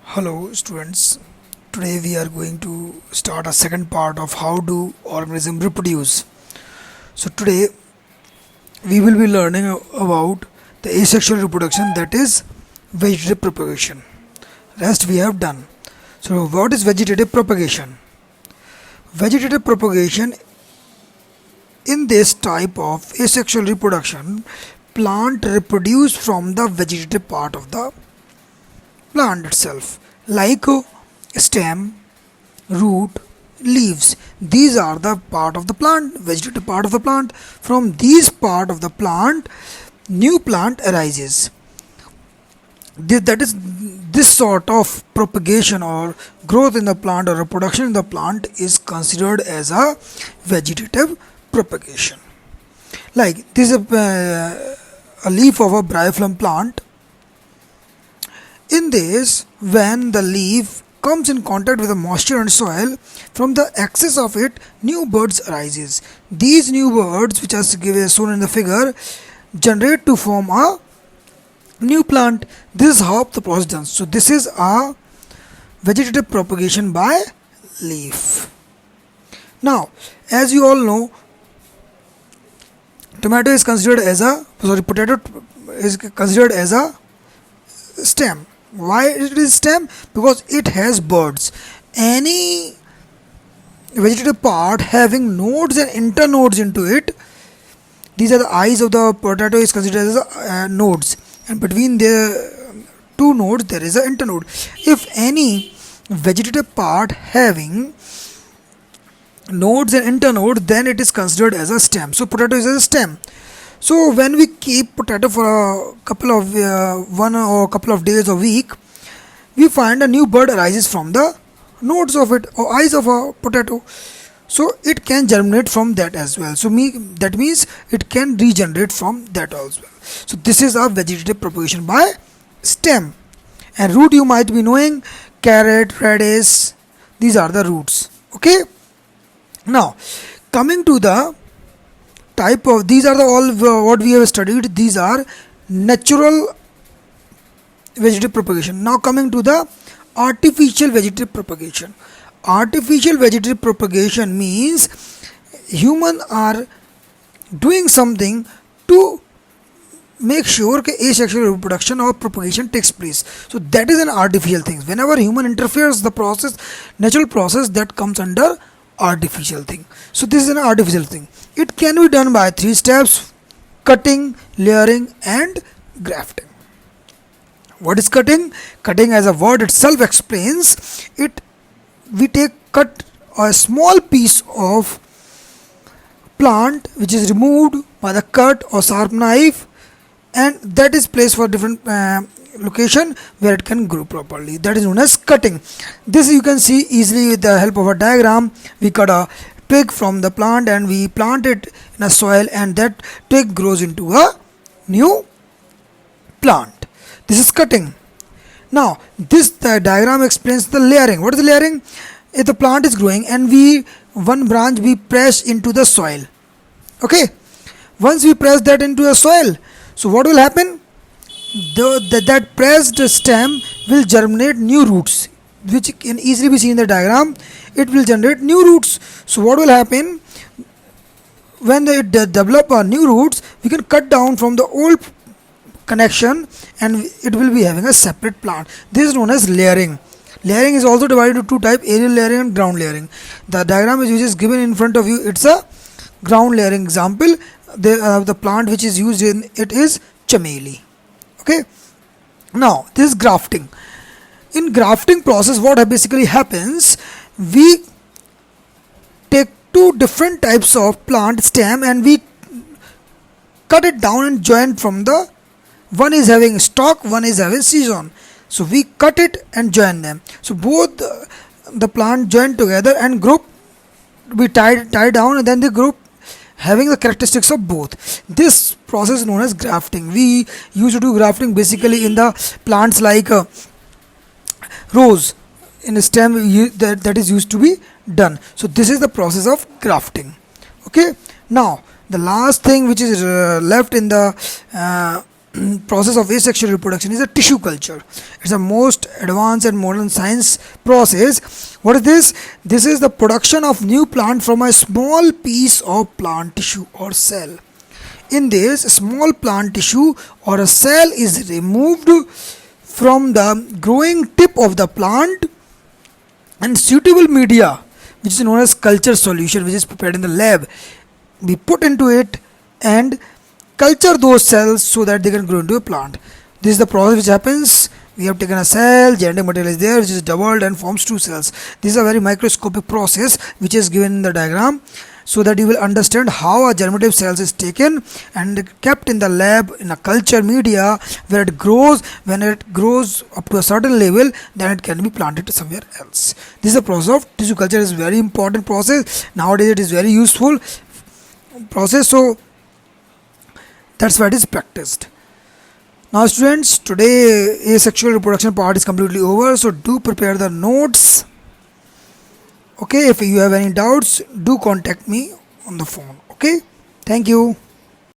Hello students, today we are going to start a second part of how do organisms reproduce. So today we will be learning about the asexual reproduction, that is vegetative propagation. Rest we have done. So what is vegetative propagation? Vegetative propagation, in this type of asexual reproduction, plant reproduce from the vegetative part of the plant itself, like stem, root, leaves. These are the part of the plant, vegetative part of the plant. From these part of the plant, new plant arises. That is, this sort of propagation or growth in the plant or reproduction in the plant is considered as a vegetative propagation. Like this is a leaf of a bryophyllum plant. In this, when the leaf comes in contact with the moisture and soil, from the excess of it, new buds arises. These new buds, which are shown in the figure, generate to form a new plant. This is how the process done. So this is a vegetative propagation by leaf. Now, as you all know, potato is considered as a stem. Why it is stem? Because it has buds. Any vegetative part having nodes and internodes into it, these are the eyes of the potato, is considered as nodes, and between the two nodes there is an internode. If any vegetative part having nodes and internode, then it is considered as a stem. So potato is a stem. So when we keep potato for a couple of one or couple of days or week, we find a new bud arises from the nodes of it or eyes of a potato. So it can germinate from that as well. So that means it can regenerate from that as well. So this is a vegetative propagation by stem. And root, you might be knowing, carrot, radish, these are the roots. Okay. Now coming to the type of, these are the all what we have studied. These are natural vegetative propagation. Now coming to the artificial vegetative propagation. Artificial vegetative propagation means human are doing something to make sure that asexual reproduction or propagation takes place. So that is an artificial thing. Whenever human interferes the process, natural process, that comes under artificial thing. So this is an artificial thing. It can be done by 3 steps: cutting, layering and grafting. What is cutting? Cutting, as a word itself explains it, we cut a small piece of plant which is removed by the cut or sharp knife, and that is placed for different location where it can grow properly. That is known as cutting. This you can see easily with the help of a diagram. We cut a twig from the plant and we plant it in a soil, and that twig grows into a new plant. This is cutting. Now this diagram explains the layering. What is layering? If the plant is growing and one branch we press into the soil. Okay. Once we press that into the soil, so what will happen? That pressed stem will germinate new roots, which can easily be seen in the diagram. It will generate new roots. So what will happen? When they develop new roots, we can cut down from the old connection and it will be having a separate plant. This is known as layering. Layering is also divided into 2 types: aerial layering and ground layering. The diagram is given in front of you. It's a ground layering example. The plant which is used in it is chameli. Okay. Now this is grafting. In grafting process, what basically happens, we take 2 different types of plant stem and we cut it down and join from the, one is having stalk, one is having season. So we cut it and join them. So both the plant join together and group, we tie down, and then the group having the characteristics of both. This process is known as grafting. We used to do grafting basically in the plants like rose in a stem that is used to be done. So this is the process of grafting. Okay. Now the last thing which is left in the process of asexual reproduction is a tissue culture. It's a most advanced and modern science process. What is this? This is the production of new plant from a small piece of plant tissue or cell. In this, small plant tissue or a cell is removed from the growing tip of the plant, and suitable media, which is known as culture solution, which is prepared in the lab, be put into it and culture those cells so that they can grow into a plant. This is the process which happens. We have taken a cell, genetic material is there, which is doubled and forms two cells. This is a very microscopic process which is given in the diagram, so that you will understand how a germinative cells is taken and kept in the lab in a culture media where it grows. When it grows up to a certain level, then it can be planted somewhere else. This is the process of tissue culture. Is very important process. Nowadays it is very useful process, so that's why it is practiced. Now students, today asexual reproduction part is completely over, so do prepare the notes. Okay, if you have any doubts, do contact me on the phone. Okay, thank you.